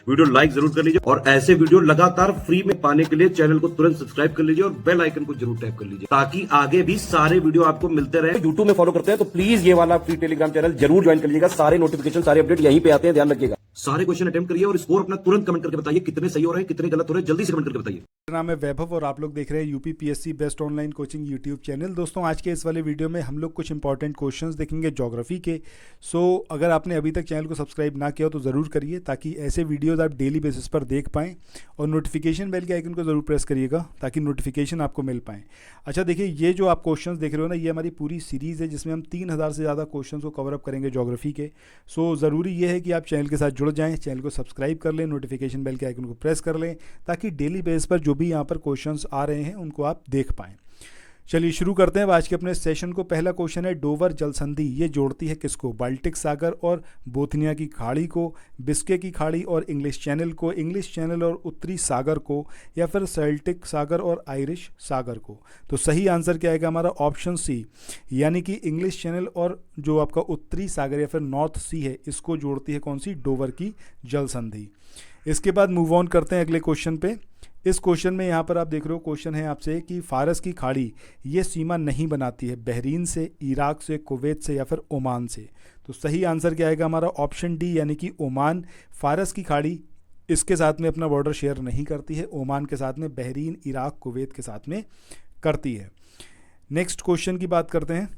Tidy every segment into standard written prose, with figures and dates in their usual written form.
Video like जरूर कर लीजिए और ऐसे वीडियो लगातार फ्री में पाने के लिए चैनल को तुरंत सब्सक्राइब कर लीजिए और बेल आइकन को जरूर टैप कर लीजिए ताकि आगे भी सारे वीडियो आपको मिलते रहे। यूट्यूब में फॉलो करते हैं तो प्लीज ये वाला फ्री टेलीग्राम चैनल जरूर ज्वाइन कर लीजिएगा। सारे नोटिफिकेशन सारे अपडेट यहीं पे आते हैं, ध्यान रखिएगा। सारे क्वेश्चन अटेम्प्ट करिए और स्कोर अपना तुरंत कमेंट करके बताइए कितने सही हो रहे हैं कितने गलत हो रहे हैं, जल्दी से कमेंट करके बताइए। मेरा नाम है वैभव और आप लोग देख रहे हैं UP PSC best online coaching YouTube channel. दोस्तों आज के इस वाले वीडियो में हम लोग कुछ इंपॉर्टेंट क्वेश्चंस देखेंगे ज्योग्राफी के। सो अगर आपने अभी तक चैनल को सब्सक्राइब ना किया हो तो ज़रूर करिए ताकि ऐसे वीडियोस आप डेली बेसिस पर देख पाएँ, और नोटिफिकेशन बेल के आइकन को ज़रूर प्रेस करिएगा ताकि नोटिफिकेशन आपको मिल पाएँ। अच्छा देखिए, ये जो आप क्वेश्चन देख रहे हो ना, ये हमारी पूरी सीरीज़ है जिसमें हम 3000 से ज़्यादा क्वेश्चन को कवर अप करेंगे ज्योग्राफी के। सो ज़रूरी ये है कि आप चैनल के साथ जुड़ जाएँ, चैनल को सब्सक्राइब कर लें, नोटिफिकेशन बेल के आइकन को प्रेस कर लें ताकि डेली बेस पर जो भी यहाँ पर क्वेश्चंस आ रहे हैं उनको आप देख पाएँ। चलिए शुरू करते हैं आज के अपने सेशन को। पहला क्वेश्चन है डोवर जल संधि ये जोड़ती है किसको? बाल्टिक सागर और बोथनिया की खाड़ी को, बिस्के की खाड़ी और इंग्लिश चैनल को, इंग्लिश चैनल और उत्तरी सागर को, या फिर सेल्टिक सागर और आयरिश सागर को। तो सही आंसर क्या आएगा हमारा? ऑप्शन सी, यानी कि इंग्लिश चैनल और जो आपका उत्तरी सागर या फिर नॉर्थ सी है इसको जोड़ती है कौन सी? डोवर की जल संधि। इसके बाद मूव ऑन करते हैं अगले क्वेश्चन पे। इस क्वेश्चन में यहाँ पर आप देख रहे हो, क्वेश्चन है आपसे कि फारस की खाड़ी ये सीमा नहीं बनाती है बहरीन से, इराक से, कुवैत से या फिर ओमान से। तो सही आंसर क्या आएगा हमारा? ऑप्शन डी, यानी कि ओमान। फारस की खाड़ी इसके साथ में अपना बॉर्डर शेयर नहीं करती है, ओमान के साथ में बहरीन, इराक, कुवैत के साथ में करती है। नेक्स्ट क्वेश्चन की बात करते हैं।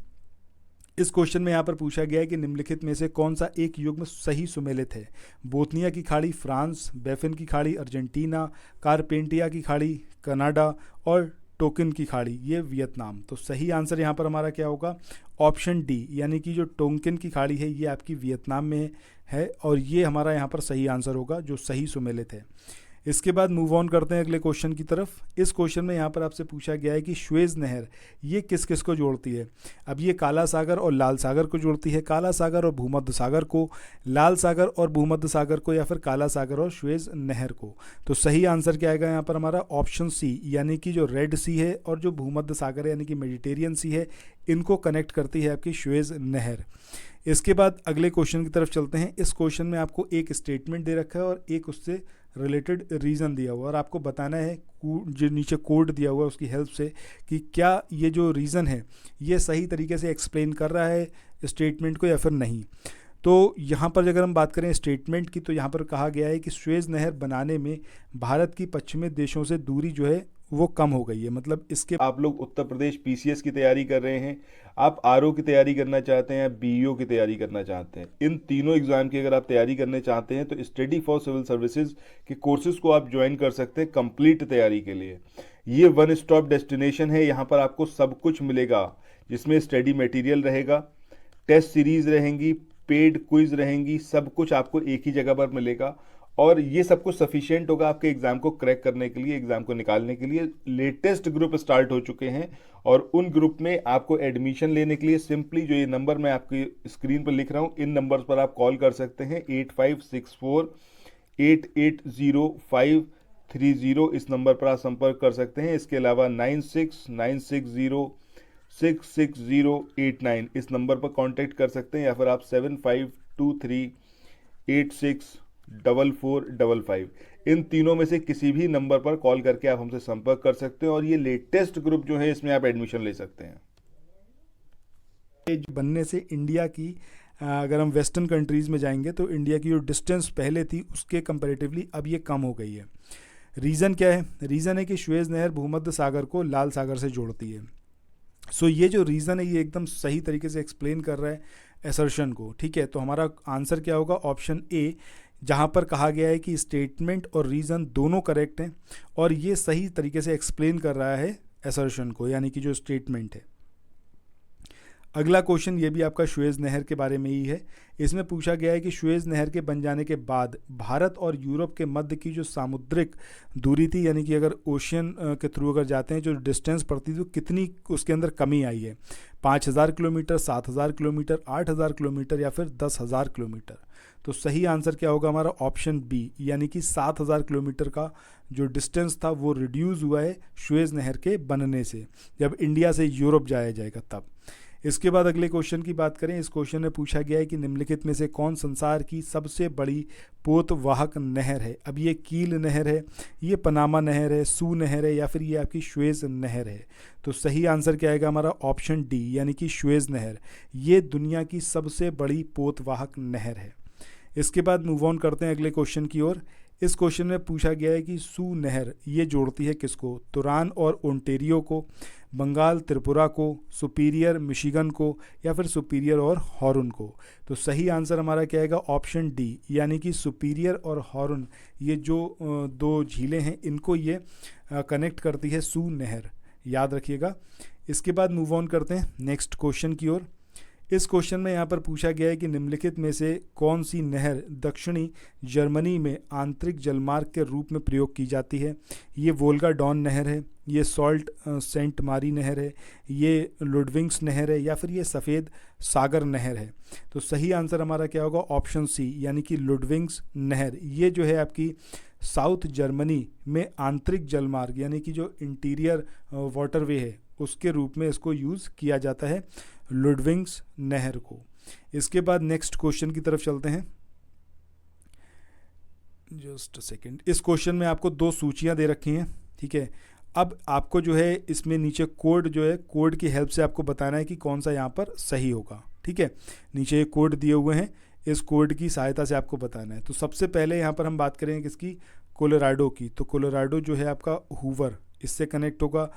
इस क्वेश्चन में यहाँ पर पूछा गया है कि निम्नलिखित में से कौन सा एक युग्म सही सुमेलित है? बोथनिया की खाड़ी फ्रांस, बैफिन की खाड़ी अर्जेंटीना, कारपेंटिया की खाड़ी कनाडा और टोकिन की खाड़ी ये वियतनाम। तो सही आंसर यहाँ पर हमारा क्या होगा? ऑप्शन डी, यानी कि जो टोंकिन की खाड़ी है ये आपकी वियतनाम में है और ये हमारा यहाँ पर सही आंसर होगा जो सही सुमेलित है। इसके बाद मूव ऑन करते हैं अगले क्वेश्चन की तरफ। इस क्वेश्चन में यहाँ पर आपसे पूछा गया है कि स्वेज नहर ये किस किस को जोड़ती है? अब ये काला सागर और लाल सागर को जोड़ती है, काला सागर और भूमध्य सागर को, लाल सागर और भूमध्य सागर को, या फिर काला सागर और स्वेज नहर को। तो सही आंसर क्या आएगा यहाँ पर हमारा? ऑप्शन सी, यानी कि जो रेड सी है और जो भूमध्य सागर है यानी कि मेडिटेरियन सी है इनको कनेक्ट करती है आपकी स्वेज नहर। इसके बाद अगले क्वेश्चन की तरफ चलते हैं। इस क्वेश्चन में आपको एक स्टेटमेंट दे रखा है और एक उससे रिलेटेड रीज़न दिया हुआ, और आपको बताना है जो नीचे कोड दिया हुआ है उसकी हेल्प से कि क्या ये जो रीज़न है ये सही तरीके से एक्सप्लेन कर रहा है स्टेटमेंट को या फिर नहीं। तो यहाँ पर अगर हम बात करें स्टेटमेंट की, तो यहाँ पर कहा गया है कि स्वेज नहर बनाने में भारत की पश्चिमी देशों से दूरी जो है वो कम हो गई है। मतलब इसके आप लोग उत्तर प्रदेश पीसीएस की तैयारी कर रहे हैं, आप आरओ की तैयारी करना चाहते हैं, बीईओ की तैयारी करना चाहते हैं, इन तीनों एग्जाम की अगर आप तैयारी करने चाहते हैं तो स्टडी फॉर सिविल सर्विसेज के कोर्सेज को आप ज्वाइन कर सकते हैं कंप्लीट तैयारी के लिए। ये वन स्टॉप डेस्टिनेशन है, यहाँ पर आपको सब कुछ मिलेगा जिसमें स्टडी मटेरियल रहेगा, टेस्ट सीरीज रहेंगी, पेड क्विज रहेंगी, सब कुछ आपको एक ही जगह पर मिलेगा और ये सब कुछ सफिशिएंट होगा आपके एग्जाम को क्रैक करने के लिए, एग्जाम को निकालने के लिए। लेटेस्ट ग्रुप स्टार्ट हो चुके हैं और उन ग्रुप में आपको एडमिशन लेने के लिए सिंपली जो ये नंबर मैं आपकी स्क्रीन पर लिख रहा हूँ इन नंबर्स पर आप कॉल कर सकते हैं। 8564880530 इस नंबर पर आप संपर्क कर सकते हैं। इसके अलावा 9696066089 इस नंबर पर कांटेक्ट कर सकते हैं, या फिर आप 7523864455 इन तीनों में से किसी भी नंबर पर कॉल करके आप हमसे संपर्क कर सकते हैं और ये लेटेस्ट ग्रुप जो है इसमें आप एडमिशन ले सकते हैं। बनने से इंडिया की अगर हम वेस्टर्न कंट्रीज़ में जाएंगे तो इंडिया की जो डिस्टेंस पहले थी उसके कंपैरेटिवली अब ये कम हो गई है। रीज़न क्या है? रीज़न है कि स्वेज नहर भूमध्य सागर को लाल सागर से जोड़ती है। सो ये जो रीज़न है ये एकदम सही तरीके से एक्सप्लेन कर रहा है असर्शन को, ठीक है। तो हमारा आंसर क्या होगा? ऑप्शन ए, जहाँ पर कहा गया है कि स्टेटमेंट और रीज़न दोनों करेक्ट हैं और ये सही तरीके से एक्सप्लेन कर रहा है असर्शन को, यानी कि जो स्टेटमेंट है। अगला क्वेश्चन ये भी आपका स्वेज नहर के बारे में ही है। इसमें पूछा गया है कि स्वेज नहर के बन जाने के बाद भारत और यूरोप के मध्य की जो सामुद्रिक दूरी थी, यानी कि अगर ओशियन के थ्रू अगर जाते हैं जो डिस्टेंस पड़ती थी तो कितनी उसके अंदर कमी आई है? 5000 किलोमीटर, 7000 किलोमीटर, 8000 किलोमीटर या फिर 10,000 किलोमीटर। तो सही आंसर क्या होगा हमारा? ऑप्शन बी, यानी कि 7000 किलोमीटर का जो डिस्टेंस था वो रिड्यूस हुआ है स्वेज नहर के बनने से, जब इंडिया से यूरोप जाया जाएगा तब। इसके बाद अगले क्वेश्चन की बात करें। इस क्वेश्चन में पूछा गया है कि निम्नलिखित में से कौन संसार की सबसे बड़ी पोतवाहक नहर है। अब ये कील नहर है, ये पनामा नहर है, सू नहर है, या फिर ये आपकी श्वेज नहर है। तो सही आंसर क्या आएगा हमारा ऑप्शन डी यानी कि श्वेज नहर। ये दुनिया की सबसे बड़ी पोतवाहक नहर है। इसके बाद मूव ऑन करते हैं अगले क्वेश्चन की ओर। इस क्वेश्चन में पूछा गया है कि सू नहर ये जोड़ती है किसको, तुरान और ओंटेरियो को, बंगाल त्रिपुरा को, सुपीरियर मिशिगन को, या फिर सुपीरियर और हॉर्न को। तो सही आंसर हमारा क्या आएगा ऑप्शन डी यानी कि सुपीरियर और हॉर्न, ये जो दो झीलें हैं इनको ये कनेक्ट करती है सू नहर, याद रखिएगा। इसके बाद मूव ऑन करते हैं नेक्स्ट क्वेश्चन की ओर। इस क्वेश्चन में यहाँ पर पूछा गया है कि निम्नलिखित में से कौन सी नहर दक्षिणी जर्मनी में आंतरिक जलमार्ग के रूप में प्रयोग की जाती है। ये वोल्गा डॉन नहर है, ये सॉल्ट सेंट मारी नहर है, ये लुडविंग्स नहर है, या फिर ये सफ़ेद सागर नहर है। तो सही आंसर हमारा क्या होगा ऑप्शन सी यानी कि लुडविंग्स नहर। ये जो है आपकी साउथ जर्मनी में आंतरिक जलमार्ग यानी कि जो इंटीरियर वाटरवे है उसके रूप में इसको यूज़ किया जाता है, लुडविंग्स नहर को। इसके बाद नेक्स्ट क्वेश्चन की तरफ चलते हैं। Just a second. इस क्वेश्चन में आपको दो सूचियां दे रखी हैं, ठीक है। अब आपको जो है इसमें नीचे कोड जो है, कोड की हेल्प से आपको बताना है कि कौन सा यहाँ पर सही होगा, ठीक है। नीचे एक कोड दिए हुए हैं, इस कोड की सहायता से आपको बताना है। तो सबसे पहले यहाँ पर हम बात करेंगे किसकी, कोलोराडो की। तो कोलोराडो जो है आपका हूवर, इससे कनेक्ट होगा।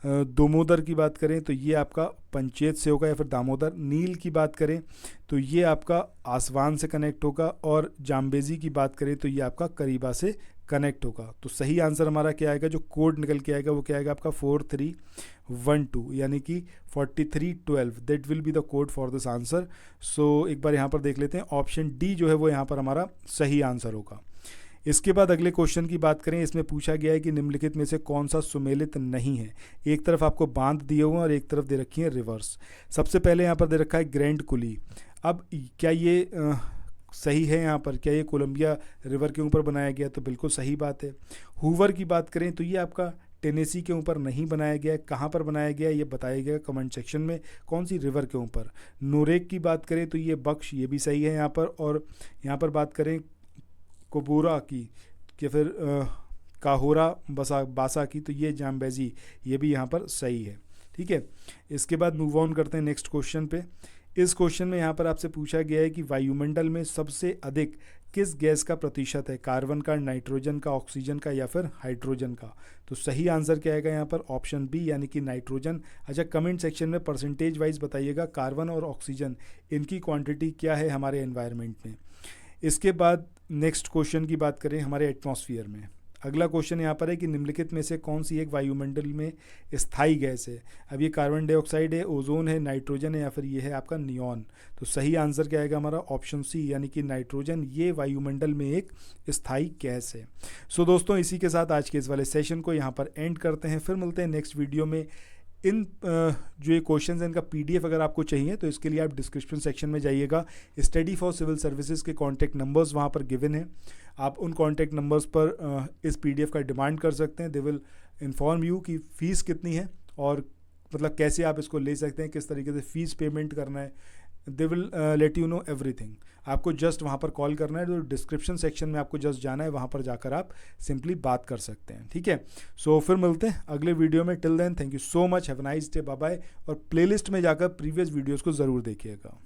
दामोदर की बात करें तो ये आपका पंचेत से होगा या फिर दामोदर। नील की बात करें तो ये आपका आसवान से कनेक्ट होगा, और जाम्बेजी की बात करें तो ये आपका करीबा से कनेक्ट होगा। तो सही आंसर हमारा क्या आएगा, जो कोड निकल के आएगा वो क्या आएगा आपका 4312 यानी कि 4312, that will be the code for this answer. So एक बार यहाँ पर देख लेते हैं, ऑप्शन डी जो है वो यहाँ पर हमारा सही आंसर होगा। इसके बाद अगले क्वेश्चन की बात करें। इसमें पूछा गया है कि निम्नलिखित में से कौन सा सुमेलित नहीं है। एक तरफ आपको बांध दिए हुए हैं और एक तरफ दे रखी है रिवर्स। सबसे पहले यहाँ पर दे रखा है ग्रैंड कुली। अब क्या ये सही है यहाँ पर, क्या ये कोलंबिया रिवर के ऊपर बनाया गया, तो बिल्कुल सही बात है। हूवर की बात करें तो ये आपका टेनेसी के ऊपर नहीं बनाया गया है। कहाँ पर बनाया गया ये बताया गया कमेंट सेक्शन में, कौन सी रिवर के ऊपर। नोरेक की बात करें तो ये बख्श, ये भी सही है यहाँ पर। और यहाँ पर बात करें कोबोरा की कि फिर काहोरा बासा की, तो ये जाम्बेजी, ये भी यहाँ पर सही है, ठीक है। इसके बाद मूव ऑन करते हैं नेक्स्ट क्वेश्चन पे। इस क्वेश्चन में यहाँ पर आपसे पूछा गया है कि वायुमंडल में सबसे अधिक किस गैस का प्रतिशत है, कार्बन का, नाइट्रोजन का, ऑक्सीजन का, या फिर हाइड्रोजन का। तो सही आंसर क्या आएगा यहाँ पर ऑप्शन बी यानी कि नाइट्रोजन। अच्छा, कमेंट सेक्शन में परसेंटेज वाइज बताइएगा कार्बन और ऑक्सीजन इनकी क्वांटिटी क्या है हमारे एनवायरनमेंट में। इसके बाद नेक्स्ट क्वेश्चन की बात करें हमारे एटमॉस्फेयर में। अगला क्वेश्चन यहाँ पर है कि निम्नलिखित में से कौन सी एक वायुमंडल में स्थायी गैस है। अब ये कार्बन डाइऑक्साइड है, ओजोन है, नाइट्रोजन है, या फिर ये है आपका नियॉन। तो सही आंसर क्या आएगा हमारा ऑप्शन सी यानी कि नाइट्रोजन, ये वायुमंडल में एक स्थायी गैस है। सो दोस्तों, इसी के साथ आज के इस वाले सेशन को यहाँ पर एंड करते हैं। फिर मिलते हैं नेक्स्ट वीडियो में। इन जो ये क्वेश्चन है इनका पीडीएफ अगर आपको चाहिए तो इसके लिए आप डिस्क्रिप्शन सेक्शन में जाइएगा। स्टडी फॉर सिविल सर्विसेज के कॉन्टैक्ट नंबर्स वहाँ पर गिवन है, आप उन कॉन्टैक्ट नंबर्स पर इस पीडीएफ का डिमांड कर सकते हैं। दे विल इन्फॉर्म यू कि फ़ीस कितनी है और मतलब कैसे आप इसको ले सकते हैं, किस तरीके से फ़ीस पेमेंट करना है। They will let you know everything. आपको जस्ट वहाँ पर कॉल करना है, तो डिस्क्रिप्शन सेक्शन में आपको जस्ट जाना है, वहाँ पर जाकर आप सिंपली बात कर सकते हैं, ठीक है। सो फिर मिलते हैं अगले वीडियो में। Till then thank you so much, have a nice day, bye bye. और प्लेलिस्ट में जाकर प्रीवियस वीडियोज़ को ज़रूर देखिएगा।